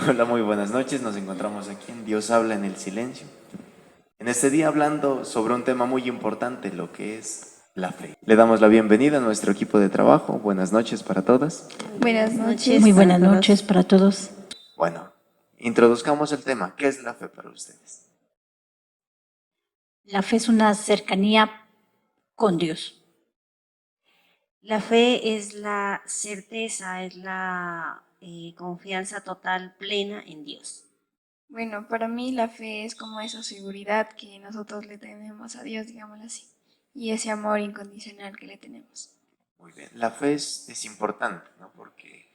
Hola, muy buenas noches. Nos encontramos aquí en Dios habla en el silencio. En este día hablando sobre un tema muy importante, lo que es la fe. Le damos la bienvenida a nuestro equipo de trabajo. Buenas noches para todas. Buenas noches Muy para buenas todos. noches para todos. Bueno, introduzcamos el tema. ¿Qué es la fe para ustedes? La fe es una cercanía con Dios. La fe es la certeza, es la confianza total, plena en Dios. Bueno, para mí la fe es como esa seguridad que nosotros le tenemos a Dios, digámoslo así, y ese amor incondicional que le tenemos. Muy bien. La fe es importante, ¿no? Porque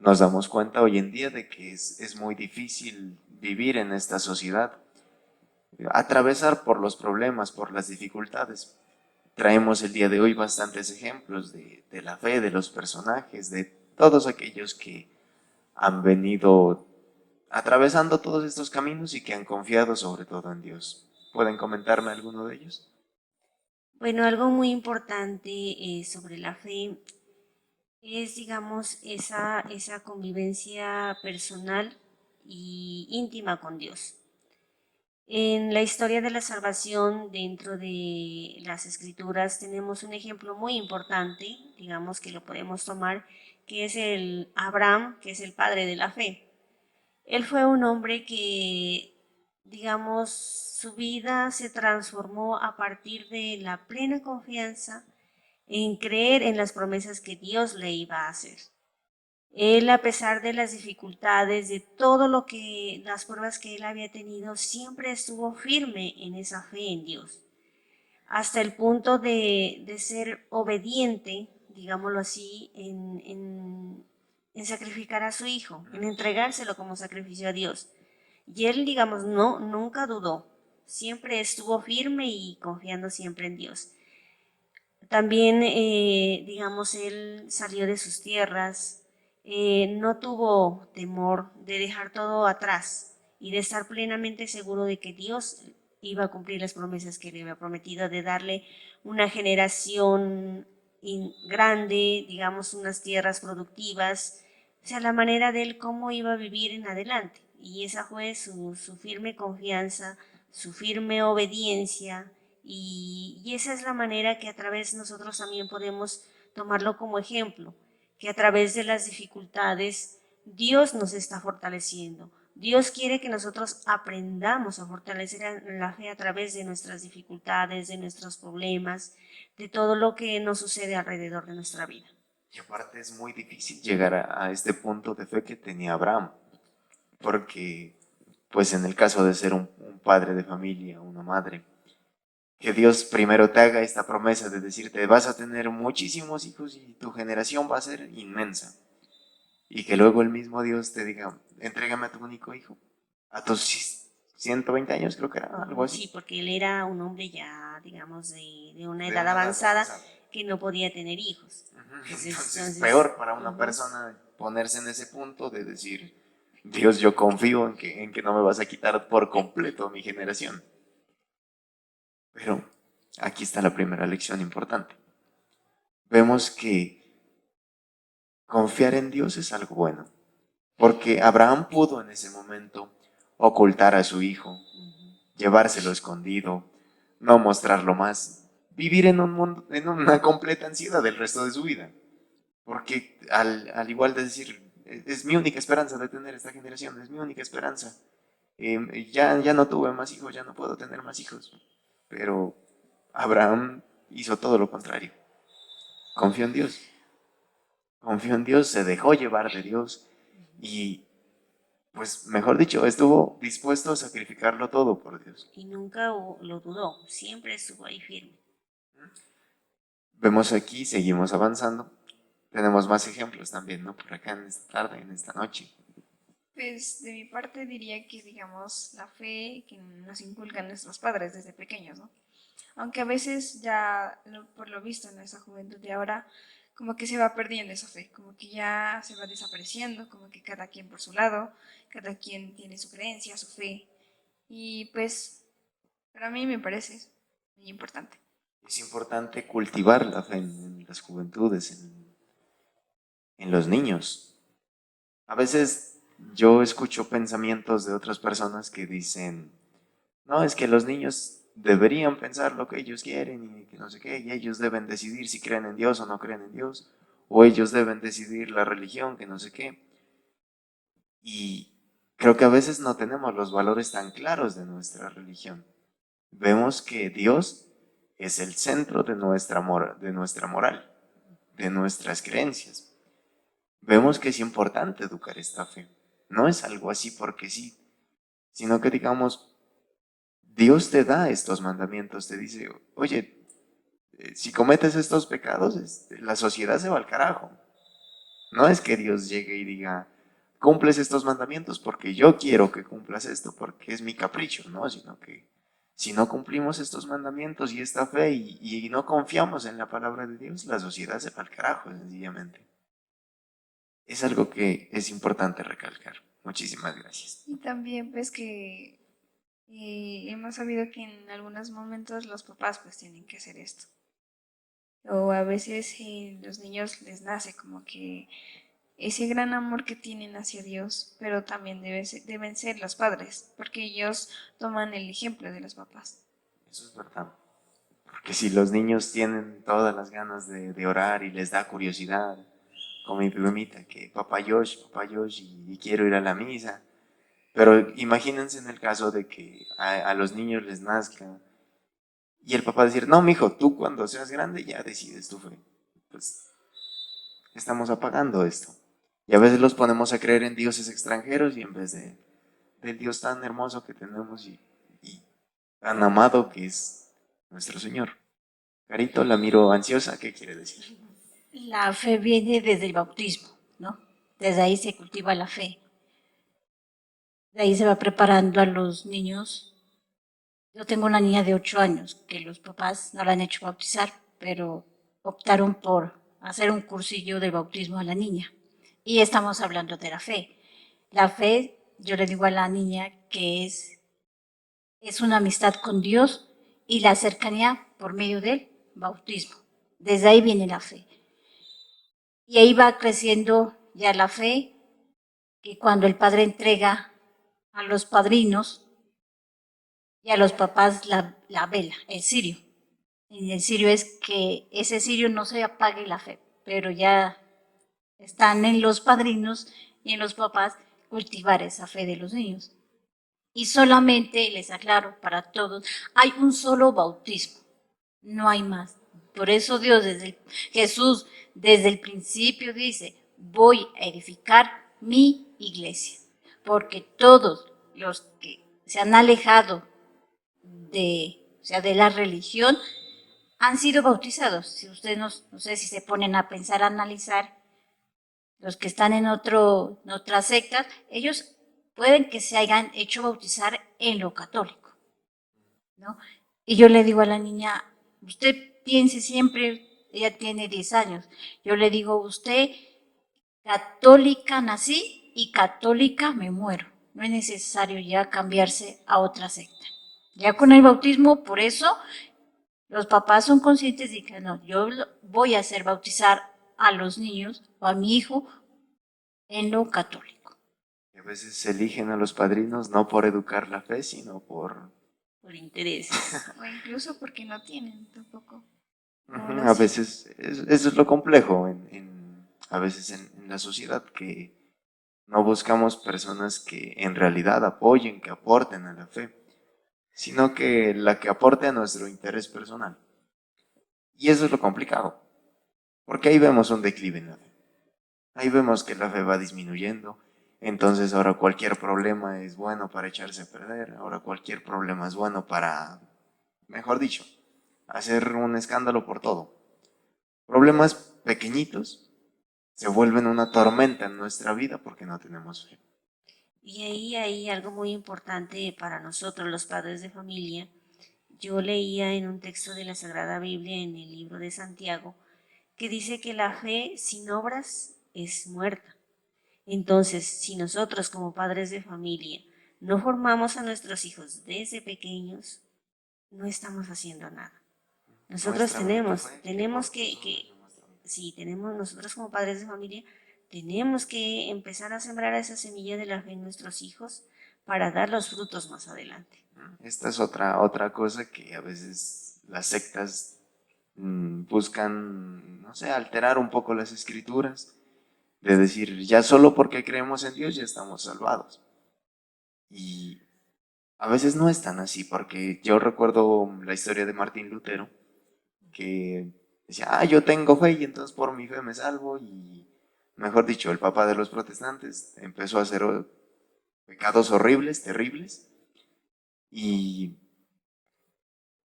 nos damos cuenta hoy en día de que es muy difícil vivir en esta sociedad, atravesar por los problemas, por las dificultades. Traemos el día de hoy bastantes ejemplos de la fe, de los personajes, de todos aquellos que han venido atravesando todos estos caminos y que han confiado sobre todo en Dios. ¿Pueden comentarme alguno de ellos? Bueno, algo muy importante sobre la fe es, digamos, esa convivencia personal y íntima con Dios. En la historia de la salvación dentro de las escrituras tenemos un ejemplo muy importante, digamos que lo podemos tomar, que es el Abraham, que es el padre de la fe. Él fue un hombre que, digamos, su vida se transformó a partir de la plena confianza en creer en las promesas que Dios le iba a hacer. Él, a pesar de las dificultades, de todo lo que, las pruebas que él había tenido, siempre estuvo firme en esa fe en Dios, hasta el punto de ser obediente, digámoslo así, en sacrificar a su hijo, en entregárselo como sacrificio a Dios. Y él, digamos, no, nunca dudó, siempre estuvo firme y confiando siempre en Dios. También, digamos, él salió de sus tierras, no tuvo temor de dejar todo atrás y de estar plenamente seguro de que Dios iba a cumplir las promesas que le había prometido, de darle una generación grande, digamos, unas tierras productivas, o sea, la manera de él cómo iba a vivir en adelante. Y esa fue su firme confianza, su firme obediencia, y esa es la manera que a través nosotros también podemos tomarlo como ejemplo, que a través de las dificultades Dios nos está fortaleciendo. Dios quiere que nosotros aprendamos a fortalecer la fe a través de nuestras dificultades, de nuestros problemas, de todo lo que nos sucede alrededor de nuestra vida. Y aparte es muy difícil llegar a este punto de fe que tenía Abraham, porque pues en el caso de ser un padre de familia, una madre, que Dios primero te haga esta promesa de decirte vas a tener muchísimos hijos y tu generación va a ser inmensa. Y que luego el mismo Dios te diga, entrégame a tu único hijo. A tus 120 años creo que era, algo así. Sí, porque él era un hombre ya, digamos, de una De edad una edad avanzada avanzada. que no podía tener hijos. Entonces, peor para una persona ponerse en ese punto de decir, Dios, yo confío en que no me vas a quitar por completo mi generación. Pero aquí está la primera lección importante. Vemos que confiar en Dios es algo bueno, porque Abraham pudo en ese momento ocultar a su hijo, llevárselo escondido, no mostrarlo más, vivir en un mundo, en una completa ansiedad el resto de su vida. Porque al igual de decir, es mi única esperanza de tener esta generación, es mi única esperanza. Ya no tuve más hijos, ya no puedo tener más hijos. Pero Abraham hizo todo lo contrario. Confió en Dios. Confió en Dios, se dejó llevar de Dios y, pues, mejor dicho, estuvo dispuesto a sacrificarlo todo por Dios. Y nunca lo dudó, siempre estuvo ahí firme. Vemos aquí, seguimos avanzando. Tenemos más ejemplos también, ¿no? Por acá en esta tarde, en esta noche. Pues de mi parte diría que, digamos, la fe que nos inculcan nuestros padres desde pequeños, ¿no? Aunque a veces ya, por lo visto en esa juventud de ahora, como que se va perdiendo esa fe, como que ya se va desapareciendo, como que cada quien por su lado, cada quien tiene su creencia, su fe. Y pues, para mí me parece muy importante. Es importante cultivar la fe en las juventudes, en los niños. A veces yo escucho pensamientos de otras personas que dicen, no, es que los niños deberían pensar lo que ellos quieren y que no sé qué, y ellos deben decidir si creen en Dios o no creen en Dios, o ellos deben decidir la religión, que no sé qué. Y creo que a veces no tenemos los valores tan claros de nuestra religión. Vemos que Dios es el centro de nuestra moral, de nuestras creencias. Vemos que es importante educar esta fe. No es algo así porque sí, sino que digamos, Dios te da estos mandamientos, te dice, oye, si cometes estos pecados, la sociedad se va al carajo. No es que Dios llegue y diga, cumples estos mandamientos porque yo quiero que cumplas esto, porque es mi capricho, no, sino que si no cumplimos estos mandamientos y esta fe y no confiamos en la palabra de Dios, la sociedad se va al carajo, sencillamente. Es algo que es importante recalcar. Muchísimas gracias. Y también pues que hemos sabido que en algunos momentos los papás pues tienen que hacer esto. O a veces los niños les nace como que ese gran amor que tienen hacia Dios, pero también deben ser los padres, porque ellos toman el ejemplo de los papás. Eso es verdad. Porque si los niños tienen todas las ganas de orar y les da curiosidad, como mi primita, que papá Josh, y quiero ir a la misa. Pero imagínense en el caso de que a los niños les nazca y el papá decir, no, mijo, tú cuando seas grande ya decides tu fe. Pues estamos apagando esto. Y a veces los ponemos a creer en dioses extranjeros y en vez del Dios tan hermoso que tenemos y tan amado que es nuestro Señor. Carito, la miro ansiosa, ¿qué quiere decir? La fe viene desde el bautismo, ¿no? Desde ahí se cultiva la fe. De ahí se va preparando a los niños. Yo tengo una niña de 8 años que los papás no la han hecho bautizar, pero optaron por hacer un cursillo de bautismo a la niña. Y estamos hablando de la fe. La fe, yo le digo a la niña que es una amistad con Dios y la cercanía por medio del bautismo. Desde ahí viene la fe. Y ahí va creciendo ya la fe, que cuando el padre entrega a los padrinos y a los papás la vela, el cirio. Y el cirio es que ese cirio no se apague la fe, pero ya están en los padrinos y en los papás cultivar esa fe de los niños. Y solamente, les aclaro para todos, hay un solo bautismo, no hay más. Por eso Jesús desde el principio dice, voy a edificar mi iglesia, porque todos los que se han alejado de la religión han sido bautizados. Si ustedes no sé si se ponen a pensar, a analizar, los que están en otras sectas, ellos pueden que se hayan hecho bautizar en lo católico, ¿no? Y yo le digo a la niña, usted piense siempre, ella tiene 10 años, yo le digo, usted católica nací y católica me muero. No es necesario ya cambiarse a otra secta. Ya con el bautismo, por eso los papás son conscientes de que no, yo voy a hacer bautizar a los niños o a mi hijo en lo católico. A veces se eligen a los padrinos no por educar la fe, sino por intereses. O incluso porque no tienen tampoco. A veces, eso es lo complejo a veces en la sociedad, que no buscamos personas que en realidad apoyen, que aporten a la fe, sino que la que aporte a nuestro interés personal. Y eso es lo complicado, porque ahí vemos un declive en la fe. Ahí vemos que la fe va disminuyendo, entonces ahora cualquier problema es bueno para echarse a perder, ahora cualquier problema es bueno para, mejor dicho, hacer un escándalo por todo. Problemas pequeñitos se vuelven una tormenta en nuestra vida porque no tenemos fe. Y ahí hay algo muy importante para nosotros, los padres de familia. Yo leía en un texto de la Sagrada Biblia, en el libro de Santiago, que dice que la fe sin obras es muerta. Entonces, si nosotros como padres de familia no formamos a nuestros hijos desde pequeños, no estamos haciendo nada. Nosotros tenemos que, sí, tenemos nosotros como padres de familia, tenemos que empezar a sembrar esa semilla de la fe en nuestros hijos para dar los frutos más adelante. Esta es otra cosa que a veces las sectas buscan, no sé, alterar un poco las escrituras, de decir, ya solo porque creemos en Dios ya estamos salvados. Y a veces no es tan así, porque yo recuerdo la historia de Martín Lutero, que decía, yo tengo fe y entonces por mi fe me salvo, y mejor dicho, el papa de los protestantes empezó a hacer pecados horribles, terribles, y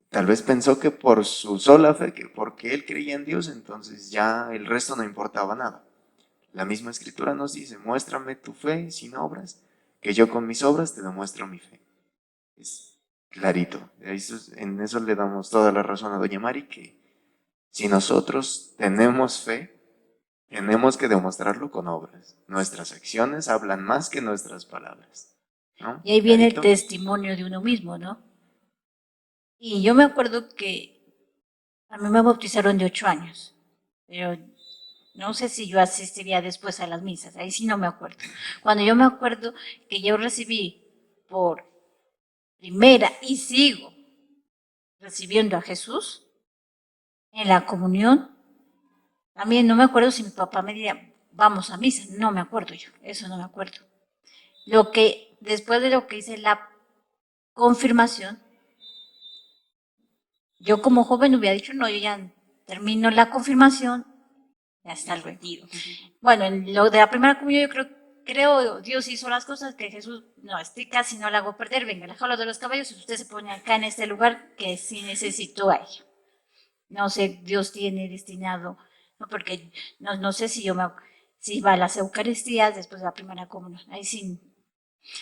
tal vez pensó que por su sola fe, que porque él creía en Dios, entonces ya el resto no importaba nada. La misma escritura nos dice, muéstrame tu fe sin obras, que yo con mis obras te demuestro mi fe. Es clarito. En eso le damos toda la razón a doña Mari, que si nosotros tenemos fe, tenemos que demostrarlo con obras. Nuestras acciones hablan más que nuestras palabras, ¿no? Y ahí viene el Clarito. testimonio de uno mismo, ¿no? Y yo me acuerdo que a mí me bautizaron de 8 años, pero no sé si yo asistiría después a las misas, ahí sí no me acuerdo. Cuando yo me acuerdo que yo recibí por primera y sigo recibiendo a Jesús en la comunión, también no me acuerdo si mi papá me diría, vamos a misa, no me acuerdo yo, eso no me acuerdo. Lo que, después de lo que hice la confirmación, yo como joven hubiera dicho, no, yo ya termino la confirmación, ya está el retiro. Bueno, en lo de la primera comunión yo creo Dios hizo las cosas que Jesús, no, casi no la hago perder, venga, la jaula de los caballos, y usted se pone acá en este lugar que sí necesito a ella. No sé, Dios tiene destinado, no, porque no sé si si va a las Eucaristías después de la primera comunión, ahí sí.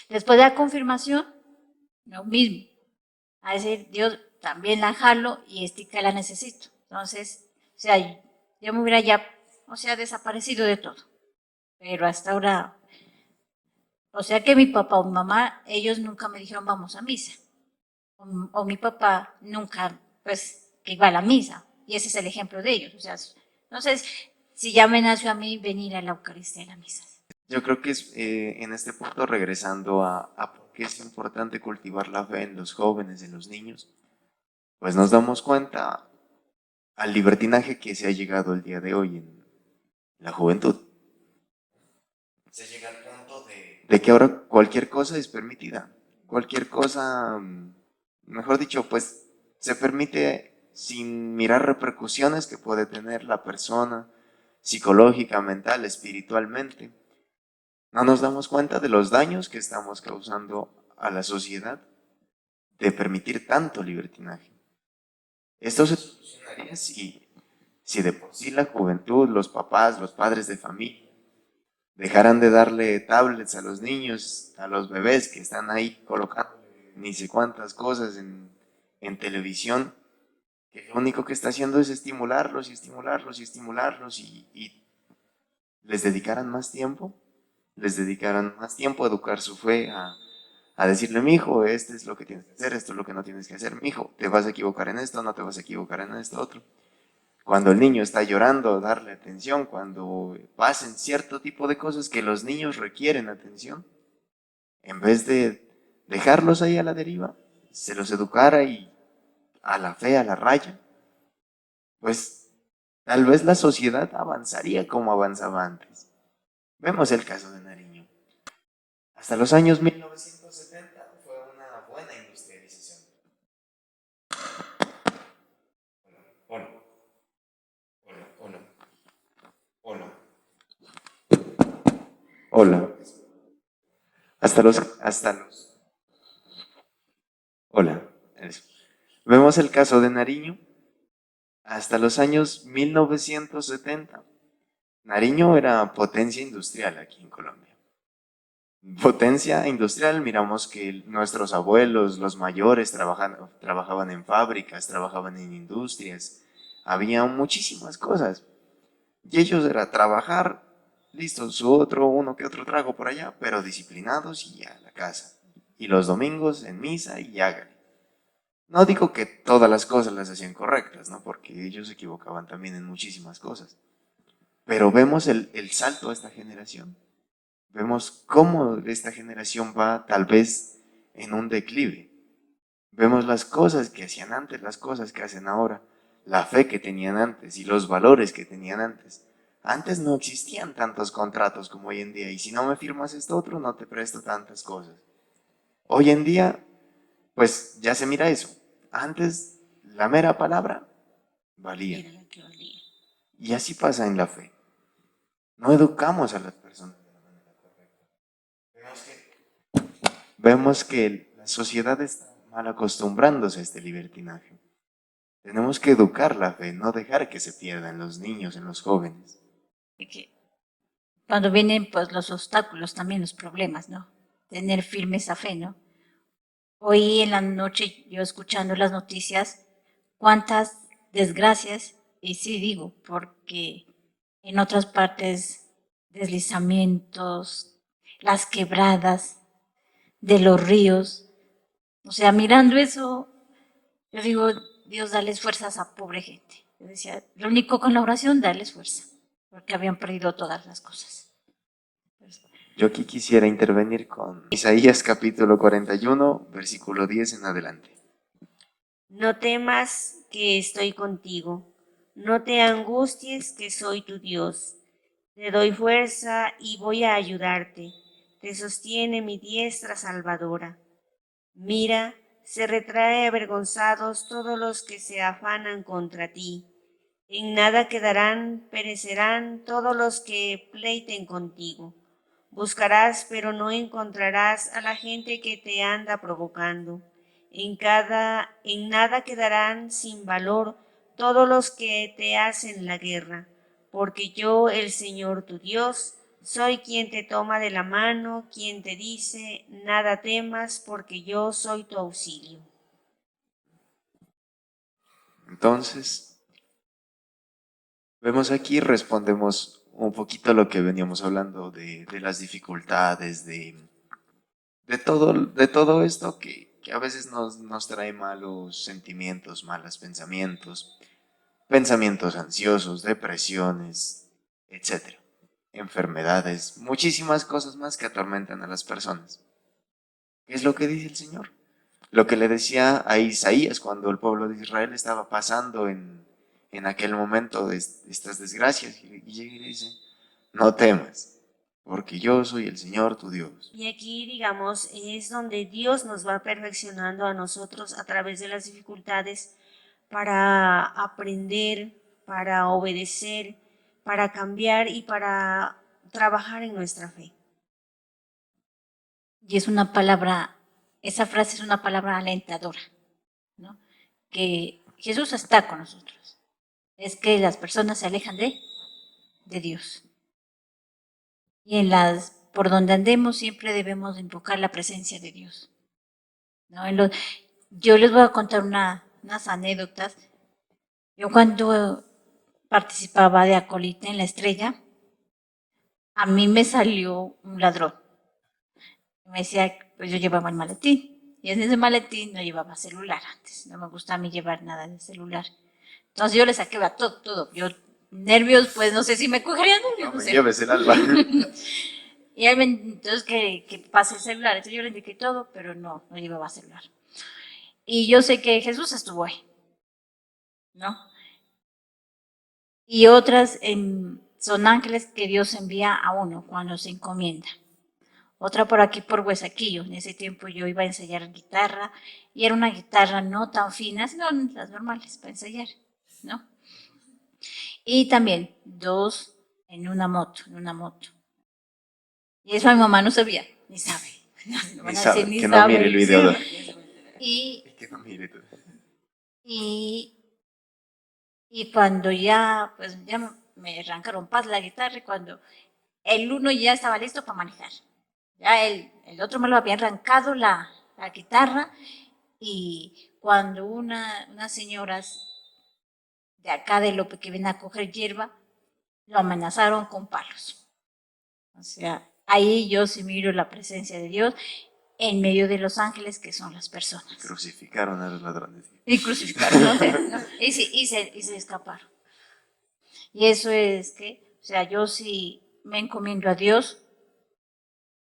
Después de la confirmación, lo mismo. A decir, Dios también la jalo y que la necesito. Entonces, o sea, yo me hubiera ya, desaparecido de todo. Pero hasta ahora, o sea que mi papá o mi mamá, ellos nunca me dijeron vamos a misa. O mi papá nunca, pues, que iba a la misa. Y ese es el ejemplo de ellos. O sea, entonces, si ya me nació a mí venir a la Eucaristía y a la misa. Yo creo que es en este punto, regresando a por qué es importante cultivar la fe en los jóvenes, en los niños, pues nos damos cuenta al libertinaje que se ha llegado el día de hoy en la juventud. Se llega al punto de que ahora cualquier cosa es permitida. Cualquier cosa, mejor dicho, pues se permite sin mirar repercusiones que puede tener la persona psicológica, mental, espiritualmente. No nos damos cuenta de los daños que estamos causando a la sociedad de permitir tanto libertinaje. Esto se solucionaría si de por sí la juventud, los papás, los padres de familia, dejaran de darle tablets a los niños, a los bebés que están ahí colocando ni sé cuántas cosas en televisión, que lo único que está haciendo es estimularlos y estimularlos y estimularlos, y les dedicaran más tiempo a educar su fe, a decirle, mi hijo, este es lo que tienes que hacer, esto es lo que no tienes que hacer, mi hijo, te vas a equivocar en esto, no te vas a equivocar en esto otro. Cuando el niño está llorando, darle atención, cuando pasen cierto tipo de cosas que los niños requieren atención, en vez de dejarlos ahí a la deriva, se los educara y a la fe, a la raya, pues tal vez la sociedad avanzaría como avanzaba antes. Vemos el caso de Nariño. Hasta los años 1970 fue una buena industrialización. Hola. Hola. Eso. Vemos el caso de Nariño. Hasta los años 1970. Nariño era potencia industrial aquí en Colombia. Potencia industrial, miramos que nuestros abuelos, los mayores, trabajaban en fábricas, trabajaban en industrias, había muchísimas cosas. Y ellos era trabajar, listo, uno que otro trago por allá, pero disciplinados y a la casa. Y los domingos en misa y hágale. No digo que todas las cosas las hacían correctas, ¿no? Porque ellos se equivocaban también en muchísimas cosas. Pero vemos el salto a esta generación. Vemos cómo esta generación va tal vez en un declive. Vemos las cosas que hacían antes, las cosas que hacen ahora, la fe que tenían antes y los valores que tenían antes. Antes no existían tantos contratos como hoy en día, y si no me firmas esto otro, no te presto tantas cosas. Hoy en día, pues ya se mira eso. Antes, la mera palabra valía. Era lo que valía. Y así pasa en la fe. No educamos a las personas de la manera correcta. Vemos que la sociedad está mal acostumbrándose a este libertinaje. Tenemos que educar la fe, no dejar que se pierda en los niños, en los jóvenes. Y que cuando vienen pues los obstáculos, también los problemas, ¿no? Tener firme esa fe, ¿no? Hoy en la noche, yo escuchando las noticias, cuántas desgracias, y sí digo, porque en otras partes, deslizamientos, las quebradas de los ríos, o sea, mirando eso, yo digo, Dios, dales fuerzas a pobre gente. Yo decía, lo único con la oración, darles fuerza, porque habían perdido todas las cosas. Yo aquí quisiera intervenir con Isaías capítulo 41, versículo 10 en adelante. No temas que estoy contigo, no te angusties que soy tu Dios. Te doy fuerza y voy a ayudarte. Te sostiene mi diestra salvadora. Mira, se retrae avergonzados todos los que se afanan contra ti. En nada quedarán, perecerán todos los que pleiten contigo. Buscarás, pero no encontrarás a la gente que te anda provocando. En nada quedarán sin valor todos los que te hacen la guerra, porque yo, el Señor tu Dios, soy quien te toma de la mano, quien te dice, nada temas, porque yo soy tu auxilio. Entonces, vemos aquí, respondemos un poquito a lo que veníamos hablando de las dificultades, de todo esto que a veces nos trae malos sentimientos, malos pensamientos ansiosos, depresiones, etc. Enfermedades, muchísimas cosas más que atormentan a las personas. ¿Qué es lo que dice el Señor? Lo que le decía a Isaías cuando el pueblo de Israel estaba pasando en aquel momento de estas desgracias. Y llega y le dice, no temas, porque yo soy el Señor tu Dios. Y aquí, digamos, es donde Dios nos va perfeccionando a nosotros a través de las dificultades para aprender, para obedecer, para cambiar y para trabajar en nuestra fe. Y es una palabra, esa frase es una palabra alentadora, ¿no? Que Jesús está con nosotros. Es que las personas se alejan de Dios. Y por donde andemos siempre debemos invocar la presencia de Dios, ¿no? Yo les voy a contar unas anécdotas. Yo cuando participaba de acolita en La Estrella, a mí me salió un ladrón. Me decía, pues yo llevaba el maletín. Y en ese maletín no llevaba celular antes. No me gusta a mí llevar nada de celular. Entonces yo le saqué todo. Yo, nervios, pues no sé si me cogerían nervios. No No me sé. lleves el alba. Y él entonces que pase el celular. Entonces yo le indiqué todo, pero no llevaba celular. Y yo sé que Jesús estuvo ahí, ¿no? Y otras son ángeles que Dios envía a uno cuando se encomienda. Otra por aquí por Huesaquillo. En ese tiempo yo iba a ensayar guitarra y era una guitarra no tan fina, sino las normales para ensayar, ¿no? Y también 2 en una moto. Y eso mi mamá no sabía, ni sabe. Ni sabe, que no mire el video. Que no mire todo. Y cuando ya, pues ya me arrancaron paz la guitarra, y cuando el uno ya estaba listo para manejar. Ya el otro me lo había arrancado la guitarra, y cuando unas señoras de acá de Lope que vienen a coger hierba, lo amenazaron con palos. O sea, ahí yo sí miro la presencia de Dios en medio de los ángeles que son las personas. Crucificaron a los ladrones. Y crucificaron, ¿no? Y se escaparon. Y eso es que O sea, yo sí me encomiendo a Dios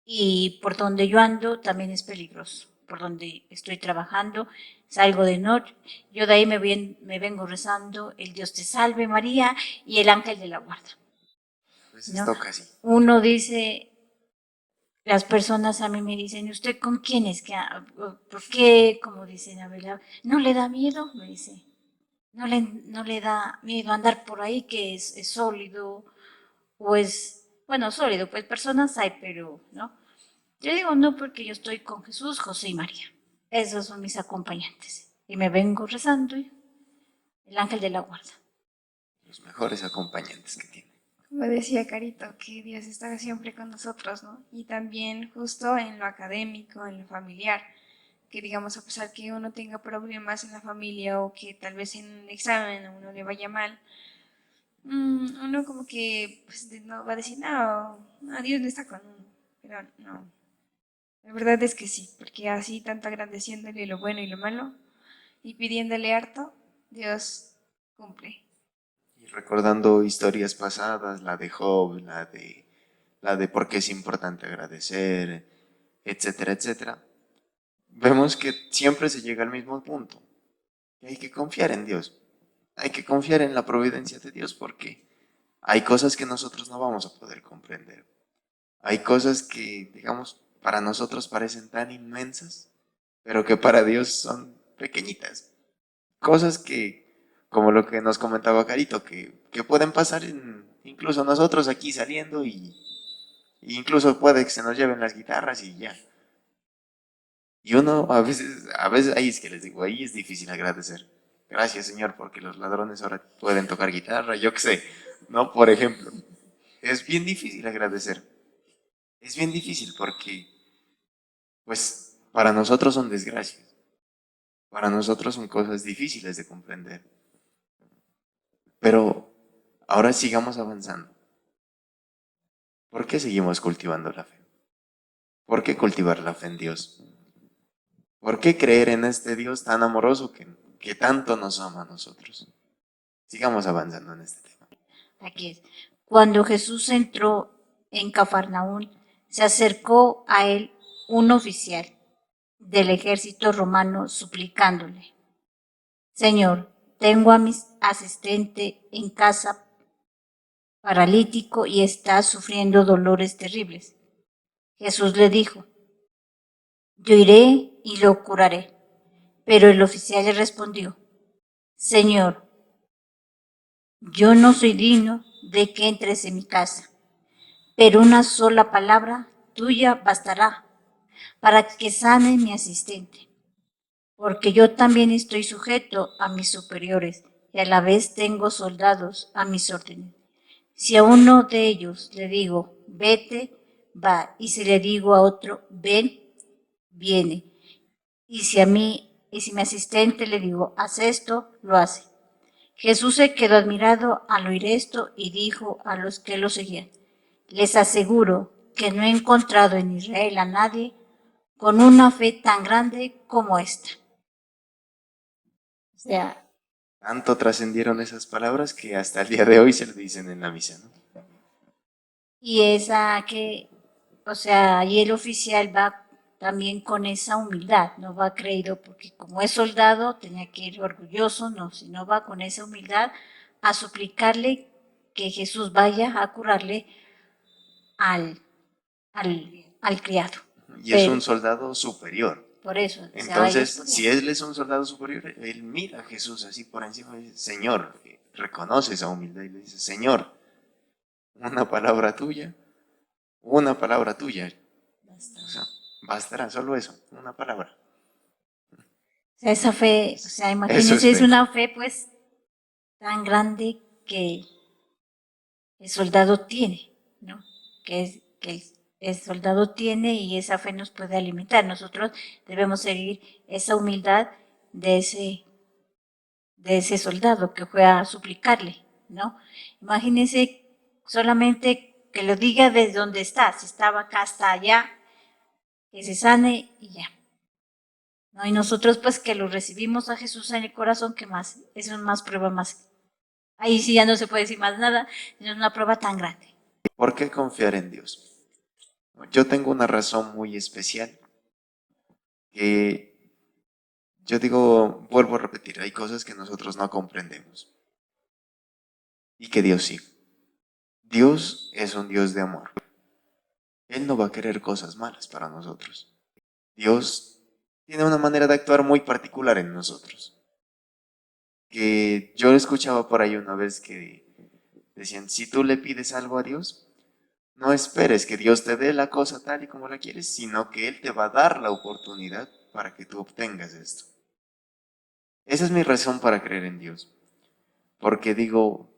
y por donde yo ando también es peligroso. Por donde estoy trabajando, salgo de noche, yo de ahí me vengo rezando, el Dios te salve María y el ángel de la guarda. Pues ¿No? esto casi. Uno dice, las personas a mí me dicen, ¿y usted con quién es? ¿Por qué? Como dicen, a ver, ¿no le da miedo? Me dice. No le da miedo andar por ahí que es sólido o es, bueno, sólido, pues personas hay, pero, ¿no? Yo digo no porque yo estoy con Jesús, José y María. Esos son mis acompañantes. Y me vengo rezando, el ángel de la guarda. Los mejores acompañantes que tiene. Como decía Carito, que Dios está siempre con nosotros, ¿no? Y también justo en lo académico, en lo familiar, que digamos, a pesar que uno tenga problemas en la familia o que tal vez en un examen a uno le vaya mal, uno como que pues, no va a decir, no, Dios no está con uno, pero no. La verdad es que sí, porque así tanto agradeciéndole lo bueno y lo malo y pidiéndole harto, Dios cumple. Y recordando historias pasadas, la de Job, la de por qué es importante agradecer, etcétera, etcétera, vemos que siempre se llega al mismo punto. Y hay que confiar en Dios. Hay que confiar en la providencia de Dios porque hay cosas que nosotros no vamos a poder comprender. Hay cosas que, digamos, para nosotros parecen tan inmensas, pero que para Dios son pequeñitas. Cosas que, como lo que nos comentaba Carito, que pueden pasar incluso nosotros aquí saliendo y incluso puede que se nos lleven las guitarras y ya. Y uno a veces, ahí es que les digo, ahí es difícil agradecer. Gracias, Señor, porque los ladrones ahora pueden tocar guitarra, yo qué sé, ¿no? Por ejemplo, es bien difícil agradecer. Es bien difícil porque, pues, para nosotros son desgracias. Para nosotros son cosas difíciles de comprender. Pero ahora sigamos avanzando. ¿Por qué seguimos cultivando la fe? ¿Por qué cultivar la fe en Dios? ¿Por qué creer en este Dios tan amoroso que tanto nos ama a nosotros? Sigamos avanzando en este tema. Aquí es. Cuando Jesús entró en Cafarnaún, se acercó a él un oficial del ejército romano suplicándole, Señor, tengo a mi asistente en casa paralítico y está sufriendo dolores terribles. Jesús le dijo, yo iré y lo curaré. Pero el oficial le respondió, Señor, yo no soy digno de que entres en mi casa, pero una sola palabra tuya bastará para que sane mi asistente, porque yo también estoy sujeto a mis superiores y a la vez tengo soldados a mis órdenes. Si a uno de ellos le digo, vete, va, y si le digo a otro, ven, viene. Y si mi asistente le digo, haz esto, lo hace. Jesús se quedó admirado al oír esto y dijo a los que lo seguían, les aseguro que no he encontrado en Israel a nadie con una fe tan grande como esta. O sea, Tanto trascendieron esas palabras que hasta el día de hoy se le dicen en la misa, ¿no? y esa que, o sea, y el oficial va también con esa humildad, no va creído porque como es soldado tenía que ir orgulloso, no, sino va con esa humildad a suplicarle que Jesús vaya a curarle al criado. Y es un soldado superior. Por eso, Entonces, si él es un soldado superior, él mira a Jesús así por encima y dice, Señor, reconoce esa humildad y le dice, Señor, una palabra tuya. O sea, bastará solo eso, una palabra. O sea, esa fe, o sea, Eso imagínense, es fe. una fe pues tan grande que el soldado tiene, ¿no? Que el soldado tiene y esa fe nos puede alimentar. Nosotros debemos seguir esa humildad de ese soldado que fue a suplicarle, ¿no? Imagínense solamente que lo diga desde donde está, si estaba acá hasta allá, que se sane y ya. ¿No? Y nosotros pues que lo recibimos a Jesús en el corazón, ¿qué más? Eso es más prueba más. Ahí sí ya no se puede decir más nada, es una prueba tan grande. ¿Por qué confiar en Dios? Yo tengo una razón muy especial que yo digo, vuelvo a repetir, hay cosas que nosotros no comprendemos y que Dios sí. Dios es un Dios de amor. Él no va a querer cosas malas para nosotros. Dios tiene una manera de actuar muy particular en nosotros. Que yo escuchaba por ahí una vez que decían, si tú le pides algo a Dios, no esperes que Dios te dé la cosa tal y como la quieres, sino que Él te va a dar la oportunidad para que tú obtengas esto. Esa es mi razón para creer en Dios. Porque digo,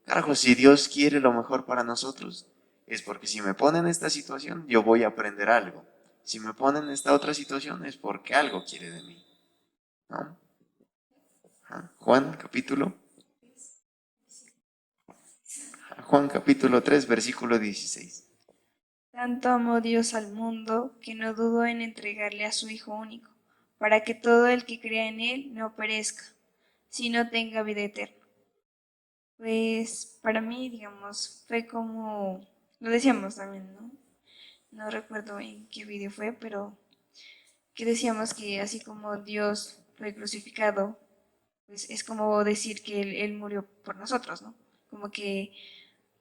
carajo, si Dios quiere lo mejor para nosotros, es porque si me pone en esta situación, yo voy a aprender algo. Si me pone en esta otra situación, es porque algo quiere de mí. ¿No? Juan capítulo 3, versículo 16. Tanto amó Dios al mundo que no dudó en entregarle a su Hijo único, para que todo el que crea en Él no perezca, sino tenga vida eterna. Pues para mí, digamos, fue como, lo decíamos también, ¿no? No recuerdo en qué video fue, pero que decíamos que así como Dios fue crucificado, pues es como decir que Él murió por nosotros, ¿no? Como que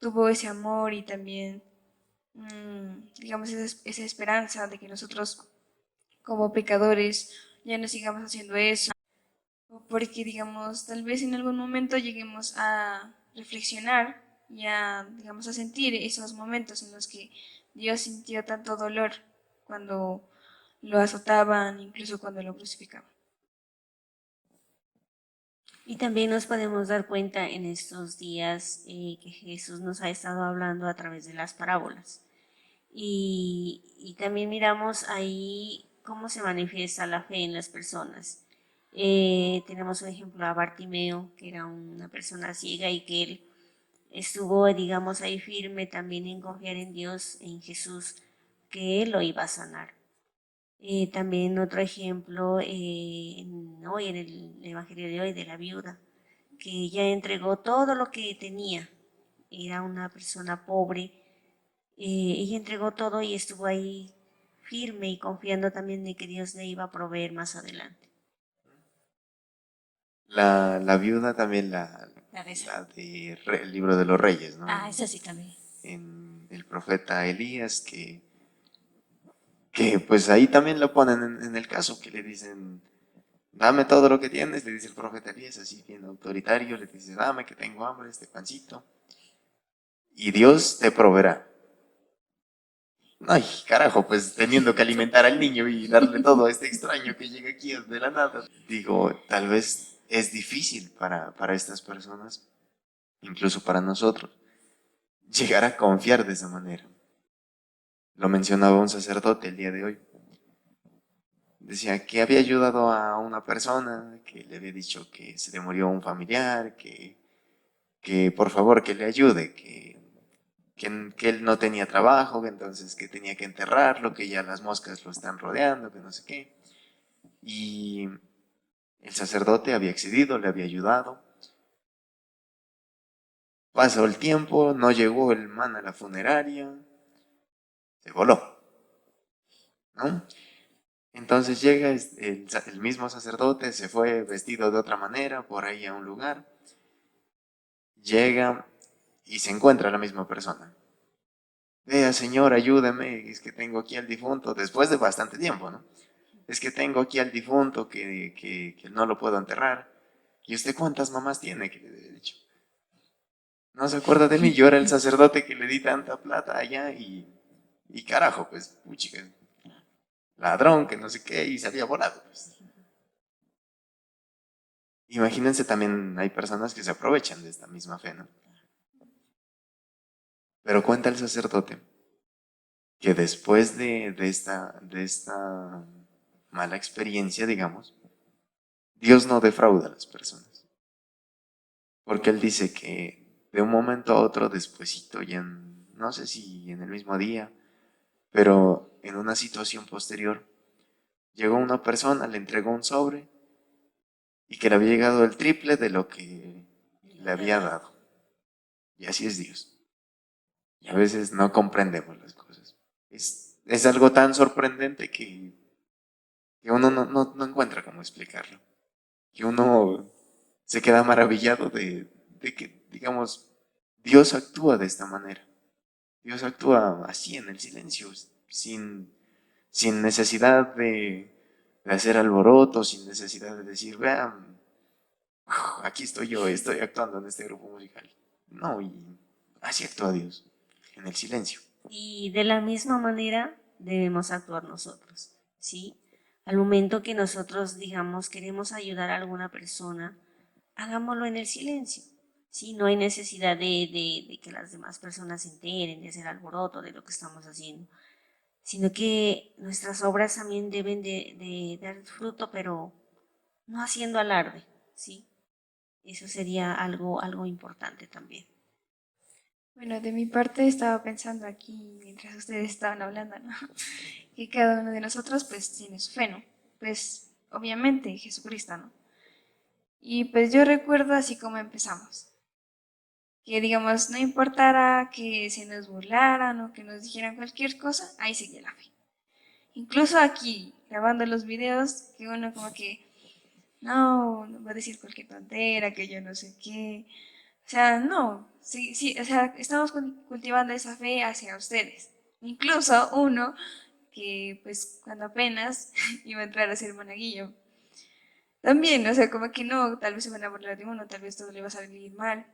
tuvo ese amor y también, digamos, esa esperanza de que nosotros como pecadores ya no sigamos haciendo eso, o porque, digamos, tal vez en algún momento lleguemos a reflexionar y a, digamos, a sentir esos momentos en los que Dios sintió tanto dolor cuando lo azotaban, incluso cuando lo crucificaban. Y también nos podemos dar cuenta en estos días que Jesús nos ha estado hablando a través de las parábolas. Y también miramos ahí cómo se manifiesta la fe en las personas. Tenemos un ejemplo a Bartimeo, que era una persona ciega y que él estuvo, digamos, ahí firme también en confiar en Dios, en Jesús, que él lo iba a sanar. También otro ejemplo hoy en el Evangelio de hoy de la viuda, que ella entregó todo lo que tenía. Era una persona pobre. Ella entregó todo y estuvo ahí firme y confiando también en que Dios le iba a proveer más adelante. La viuda también La de esa. la de el libro de los reyes, ¿no? Ah, esa sí también. En el profeta Elías, que pues ahí también lo ponen en el caso, que le dicen, dame todo lo que tienes, le dice el profeta Elías, así bien autoritario, le dice, dame que tengo hambre, este pancito, y Dios te proveerá. Ay, carajo, pues teniendo que alimentar al niño y darle todo a este extraño que llega aquí de la nada. Digo, tal vez es difícil para estas personas, incluso para nosotros, llegar a confiar de esa manera. Lo mencionaba un sacerdote el día de hoy. Decía que había ayudado a una persona, que le había dicho que se le murió un familiar, que por favor que le ayude, que él no tenía trabajo, que entonces que tenía que enterrarlo, que ya las moscas lo están rodeando, que no sé qué. Y el sacerdote había accedido, le había ayudado. Pasó el tiempo, no llegó el man a la funeraria, se voló, ¿no? Entonces llega el mismo sacerdote, se fue vestido de otra manera por ahí a un lugar, llega y se encuentra la misma persona. Vea, señor, ayúdame, es que tengo aquí al difunto, después de bastante tiempo, ¿no? Es que tengo aquí al difunto que no lo puedo enterrar. ¿Y usted cuántas mamás tiene? Que le he dicho. No se acuerda de mí, yo era el sacerdote que le di tanta plata allá y carajo, pues, puchica, ladrón, que no sé qué, y se había volado, pues. Imagínense también, hay personas que se aprovechan de esta misma fe, ¿no? Pero cuenta el sacerdote que después de esta mala experiencia, digamos, Dios no defrauda a las personas. Porque Él dice que de un momento a otro, despuesito, ya no sé si en el mismo día, pero en una situación posterior, llegó una persona, le entregó un sobre y que le había llegado el triple de lo que le había dado. Y así es Dios. Y a veces no comprendemos las cosas. Es algo tan sorprendente que uno no encuentra cómo explicarlo. Que uno se queda maravillado de que, digamos, Dios actúa de esta manera. Dios actúa así en el silencio, sin necesidad de hacer alboroto, sin necesidad de decir, vean, aquí estoy yo, estoy actuando en este grupo musical. No, y así actúa Dios, en el silencio. Y de la misma manera debemos actuar nosotros, ¿sí? Al momento que nosotros, digamos, queremos ayudar a alguna persona, hagámoslo en el silencio, ¿sí? No hay necesidad de que las demás personas se enteren, de hacer alboroto de lo que estamos haciendo, sino que nuestras obras también deben de dar fruto, pero no haciendo alarde, ¿sí? Eso sería algo importante también. Bueno, de mi parte estaba pensando aquí mientras ustedes estaban hablando, ¿no? Que cada uno de nosotros pues tiene su fe, ¿no? Pues obviamente Jesucristo, ¿no? Y pues yo recuerdo así como empezamos, que digamos, no importara que se nos burlaran o que nos dijeran cualquier cosa, ahí seguía la fe. Incluso aquí, grabando los videos, que uno como que, no va a decir cualquier tontera, que yo no sé qué. O sea, no, sí, sí, o sea, estamos cultivando esa fe hacia ustedes. Incluso uno que pues cuando apenas iba a entrar a ser monaguillo, también, o sea, como que no, tal vez se van a burlar de uno, tal vez todo le va a salir mal.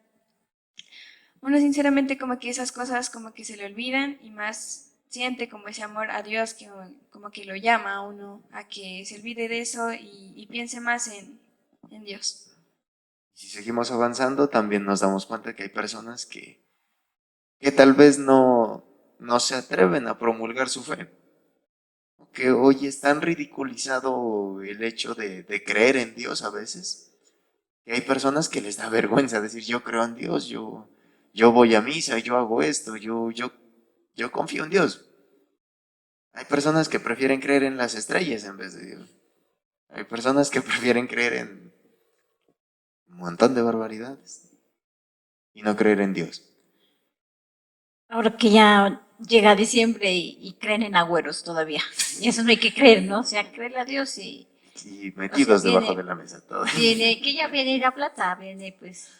Uno sinceramente como que esas cosas como que se le olvidan y más siente como ese amor a Dios que como que lo llama a uno a que se olvide de eso y piense más en Dios. Si seguimos avanzando, también nos damos cuenta que hay personas que tal vez no se atreven a promulgar su fe. Que hoy es tan ridiculizado el hecho de creer en Dios a veces, que hay personas que les da vergüenza decir yo creo en Dios, yo voy a misa, yo hago esto, yo confío en Dios. Hay personas que prefieren creer en las estrellas en vez de Dios. Hay personas que prefieren creer en un montón de barbaridades y no creer en Dios. Ahora que ya llega diciembre y creen en agüeros todavía. Y eso no hay que creer, ¿no? O sea, creerle a Dios y, Y o sea, metidos debajo de la mesa todo. viene, que ya viene la plata, viene pues,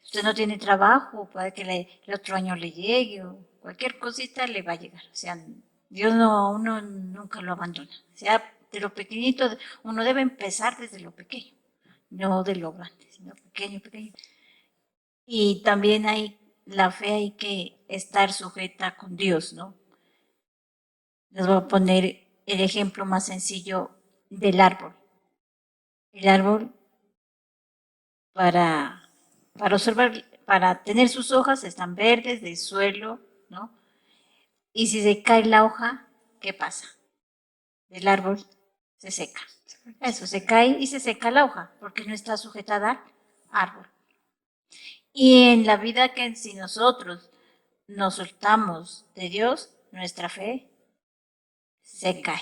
usted no tiene trabajo, puede que el otro año le llegue o cualquier cosita le va a llegar. O sea, Dios no, uno nunca lo abandona. O sea, de lo pequeñito, uno debe empezar desde lo pequeño, no de lo grande, sino pequeño, pequeño. Y también hay la fe, hay que estar sujeta con Dios, ¿no? Les voy a poner el ejemplo más sencillo del árbol. El árbol para, para observar, para tener sus hojas están verdes del suelo, ¿no? Y si se cae la hoja, ¿qué pasa? Del árbol se seca. Eso, se cae y se seca la hoja, porque no está sujetada al árbol. Y en la vida que si nosotros nos soltamos de Dios, nuestra fe se cae,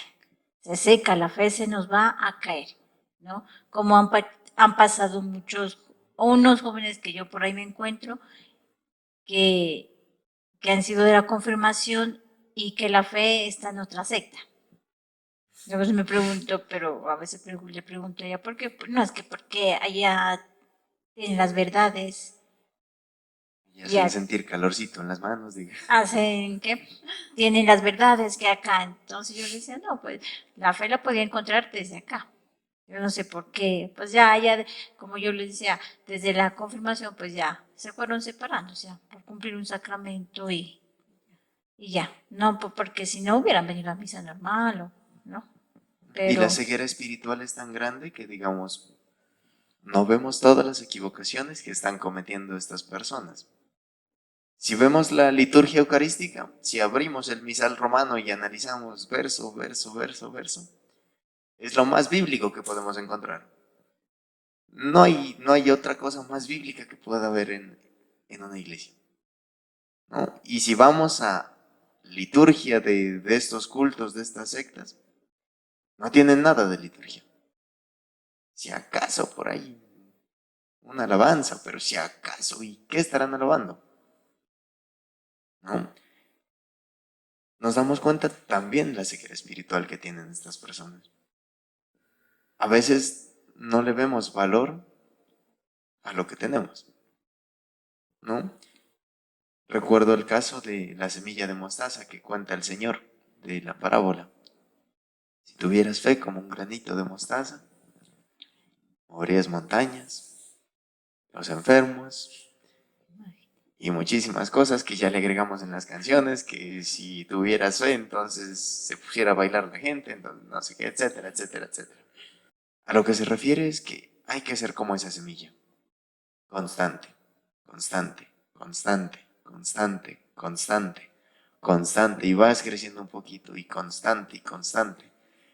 se seca, la fe se nos va a caer, ¿no? Como han pasado unos jóvenes que yo por ahí me encuentro, que, que han sido de la confirmación y que la fe está en otra secta. A veces me pregunto, pero a veces le pregunto a ella, ¿por qué? No, es que porque allá tienen las verdades Y y hacen sentir calorcito en las manos, diga. hacen que tienen las verdades que acá. Entonces yo le decía, no, pues la fe la podía encontrar desde acá. Yo no sé por qué, pues ya, como yo les decía, desde la confirmación, pues ya se fueron separando, o sea, por cumplir un sacramento y ya, no, porque si no hubieran venido a misa normal, ¿no? Y la Pero ceguera espiritual es tan grande que, digamos, no vemos todas las equivocaciones que están cometiendo estas personas. Si vemos la liturgia eucarística, si abrimos el misal romano y analizamos verso, verso, verso, verso, es lo más bíblico que podemos encontrar. No hay otra cosa más bíblica que pueda haber en una iglesia, ¿no? Y si vamos a liturgia de estos cultos, de estas sectas, no tienen nada de liturgia. Si acaso por ahí una alabanza, pero si acaso, ¿y qué estarán alabando? ¿no? Nos damos cuenta también de la ceguera espiritual que tienen estas personas. A veces no le vemos valor a lo que tenemos, ¿no? Recuerdo el caso de la semilla de mostaza que cuenta el Señor de la parábola. Si tuvieras fe como un granito de mostaza, moverías montañas, los enfermos y muchísimas cosas que ya le agregamos en las canciones, que si tuvieras fe entonces se pusiera a bailar la gente, entonces no sé qué, etcétera, etcétera, etcétera. A lo que se refiere es que hay que ser como esa semilla, constante, constante, constante, constante, constante, constante, y vas creciendo un poquito, y constante, y constante.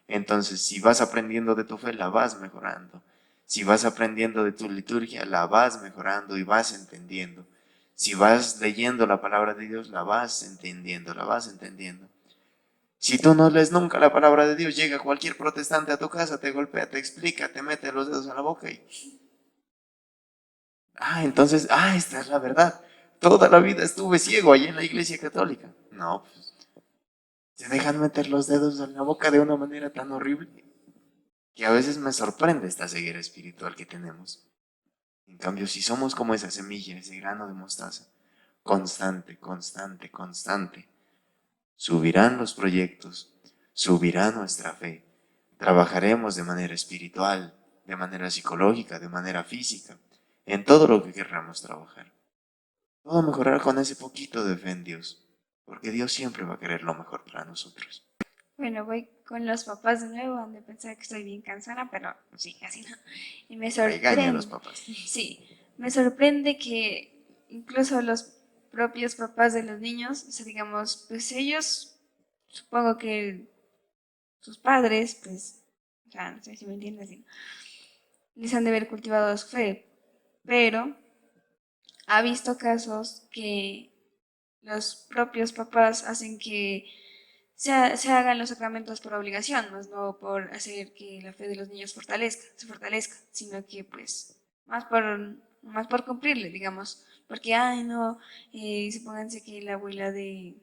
Entonces, si vas aprendiendo de tu fe, la vas mejorando. Si vas aprendiendo de tu liturgia, la vas mejorando y vas entendiendo. Si vas leyendo la palabra de Dios, la vas entendiendo, la vas entendiendo. Si tú no lees nunca la palabra de Dios, llega cualquier protestante a tu casa, te golpea, te explica, te mete los dedos a la boca y... entonces, esta es la verdad. Toda la vida estuve ciego allá en la iglesia católica. No, pues, se dejan meter los dedos en la boca de una manera tan horrible que a veces me sorprende esta ceguera espiritual que tenemos. En cambio, si somos como esa semilla, ese grano de mostaza, constante, constante, constante, subirán los proyectos, subirá nuestra fe, trabajaremos de manera espiritual, de manera psicológica, de manera física, en todo lo que querramos trabajar. Todo mejorará con ese poquito de fe en Dios, porque Dios siempre va a querer lo mejor para nosotros. Bueno, voy con los papás de nuevo, han de pensar que estoy bien cansada, pero sí, casi no. Y me Regaña a los sorprende, papás. sí, me sorprende que incluso los propios papás de los niños, o sea, digamos, pues ellos, supongo que sus padres, pues, o sea, no sé si me entiendes, ¿sí? Les han de haber cultivado su fe, pero ha visto casos que los propios papás hacen que se hagan los sacramentos por obligación, más no por hacer que la fe de los niños se fortalezca, sino que pues más por cumplirle, digamos, porque, ay, no, supónganse que la abuela del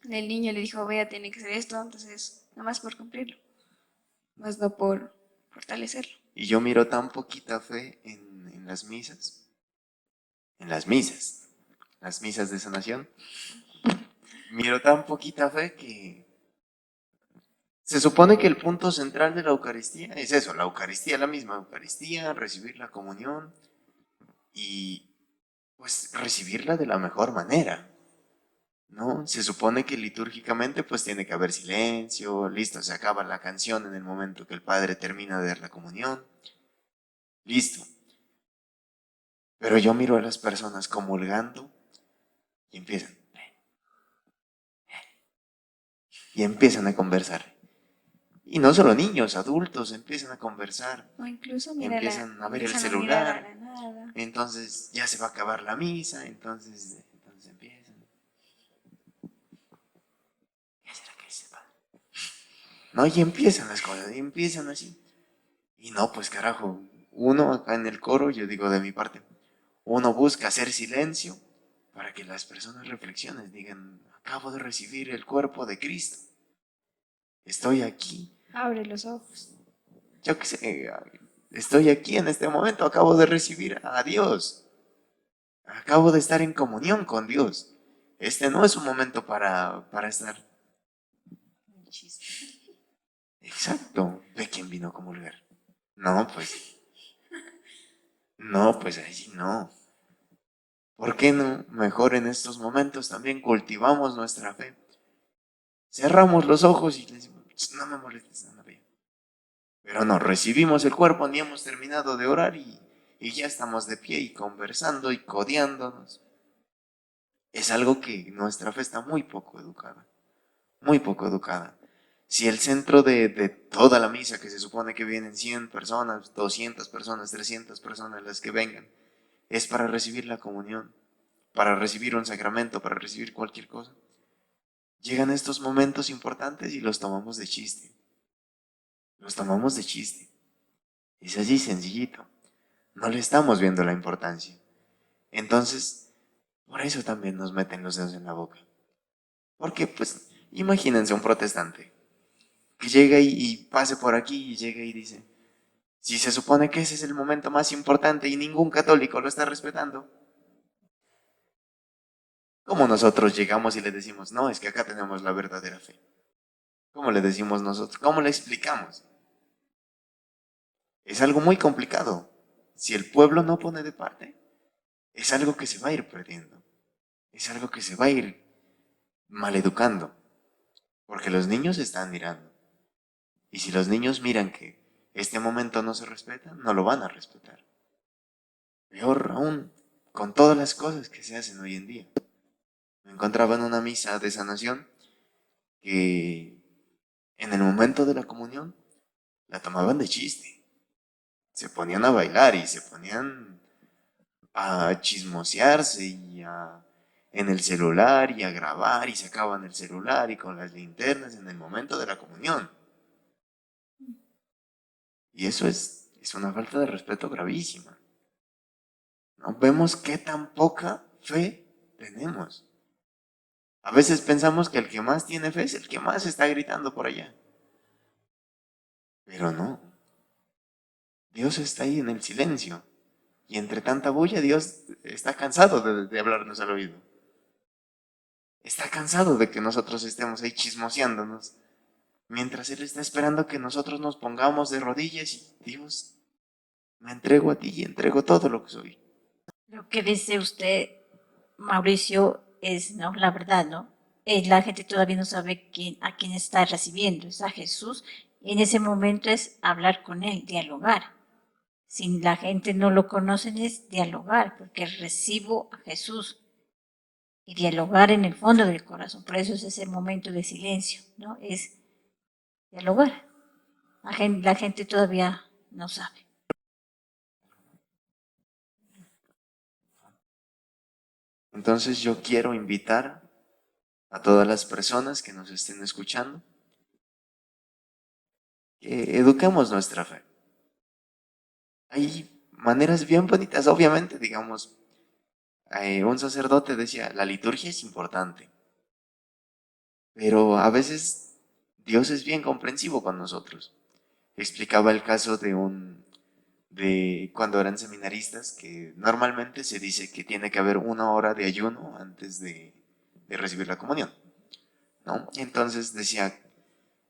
niño le dijo, vea, tiene que hacer esto, entonces, nada más por cumplirlo, más no por fortalecerlo. Y yo miro tan poquita fe en las misas de sanación, miro tan poquita fe que se supone que el punto central de la Eucaristía es eso, la Eucaristía, la misma Eucaristía, recibir la comunión y pues recibirla de la mejor manera, ¿no? Se supone que litúrgicamente pues tiene que haber silencio, listo, se acaba la canción en el momento que el Padre termina de dar la comunión, listo. Pero yo miro a las personas comulgando y empiezan a conversar. Y no solo niños, adultos empiezan a conversar, O incluso, empiezan a ver el empiezan a mirar a celular, la nada. entonces ya se va a acabar la misa, entonces empiezan. ¿Qué será que se va? No, y empiezan las cosas, y empiezan así. Y no, pues carajo, uno acá en el coro, yo digo de mi parte, uno busca hacer silencio para que las personas reflexionen, digan, acabo de recibir el cuerpo de Cristo, estoy aquí, Abre los ojos. yo qué sé, estoy aquí en este momento, acabo de recibir a Dios, acabo de estar en comunión con Dios. Este no es un momento para estar. Exacto, ¿de quién vino a comulgar? No, pues ahí sí no. ¿Por qué no? Mejor en estos momentos también cultivamos nuestra fe. Cerramos los ojos y le decimos, no me molestes, Ana Bella. Pero no, recibimos el cuerpo, ni hemos terminado de orar y ya estamos de pie y conversando y codeándonos. Es algo que nuestra fe está muy poco educada, muy poco educada. Si el centro de toda la misa, que se supone que vienen 100 personas, 200 personas, 300 personas las que vengan, es para recibir la comunión, para recibir un sacramento, para recibir cualquier cosa, llegan estos momentos importantes y los tomamos de chiste. Los tomamos de chiste. Es así sencillito. No le estamos viendo la importancia. Entonces, Por eso también nos meten los dedos en la boca. Porque, pues, imagínense un protestante que llega y pase por aquí y llega y dice, si se supone que ese es el momento más importante y ningún católico lo está respetando, ¿cómo nosotros llegamos y le decimos, no, es que acá tenemos la verdadera fe? ¿Cómo le decimos nosotros? ¿Cómo le explicamos? Es algo muy complicado. Si el pueblo no pone de parte, es algo que se va a ir perdiendo. Es algo que se va a ir maleducando. Porque los niños están mirando. Y si los niños miran que este momento no se respeta, no lo van a respetar. Peor aún, con todas las cosas que se hacen hoy en día. Me encontraba en una misa de sanación que en el momento de la comunión la tomaban de chiste. Se ponían a bailar y se ponían a chismosearse en el celular y a grabar y sacaban el celular y con las linternas en el momento de la comunión. Y eso es una falta de respeto gravísima. ¿No? Vemos qué tan poca fe tenemos. A veces pensamos que el que más tiene fe es el que más está gritando por allá. Pero no. Dios está ahí en el silencio. Y entre tanta bulla, Dios está cansado de hablarnos al oído. Está cansado de que nosotros estemos ahí chismoseándonos. Mientras Él está esperando que nosotros nos pongamos de rodillas y Dios, me entrego a ti y entrego todo lo que soy. Lo que dice usted, Mauricio, es, ¿no?, la verdad, ¿no? La gente todavía no sabe a quién está recibiendo, es a Jesús. Y en ese momento es hablar con Él, dialogar. Si la gente no lo conoce es dialogar, porque recibo a Jesús. Y dialogar en el fondo del corazón. Por eso es ese momento de silencio, ¿no? Es dialogar. La gente todavía no sabe. Entonces yo quiero invitar a todas las personas que nos estén escuchando que eduquemos nuestra fe. Hay maneras bien bonitas, obviamente, digamos, un sacerdote decía, la liturgia es importante, pero a veces Dios es bien comprensivo con nosotros. Explicaba el caso de cuando eran seminaristas, que normalmente se dice que tiene que haber 1 hora de ayuno antes de recibir la comunión, ¿no? Entonces decía,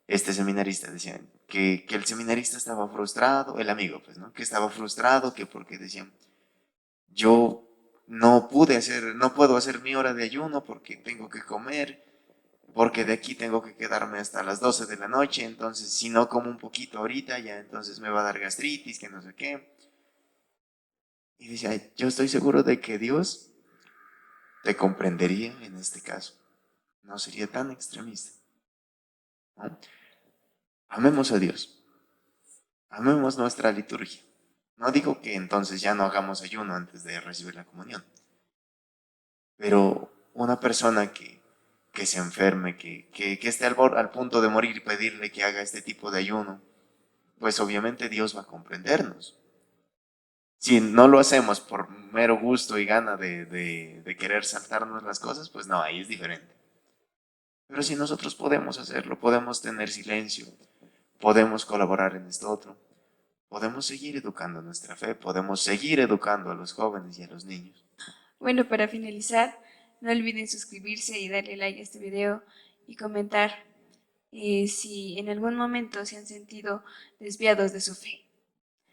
este seminarista decía que el seminarista estaba frustrado, el amigo, pues, ¿no? Que estaba frustrado, que porque decían, yo no puedo hacer mi hora de ayuno porque tengo que comer, porque de aquí tengo que quedarme hasta las 12 de la noche, entonces si no como un poquito ahorita, ya entonces me va a dar gastritis, que no sé qué. Y decía, yo estoy seguro de que Dios te comprendería en este caso. No sería tan extremista, ¿no? Amemos a Dios. Amemos nuestra liturgia. No digo que entonces ya no hagamos ayuno antes de recibir la comunión. Pero una persona que se enferme, que esté al punto de morir y pedirle que haga este tipo de ayuno, pues obviamente Dios va a comprendernos. Si no lo hacemos por mero gusto y gana de querer saltarnos las cosas, pues no, ahí es diferente. Pero si nosotros podemos hacerlo, podemos tener silencio, podemos colaborar en esto otro, podemos seguir educando nuestra fe, podemos seguir educando a los jóvenes y a los niños. Bueno, para finalizar, no olviden suscribirse y darle like a este video y comentar si en algún momento se han sentido desviados de su fe.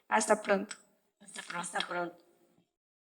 Hasta pronto. Hasta pronto.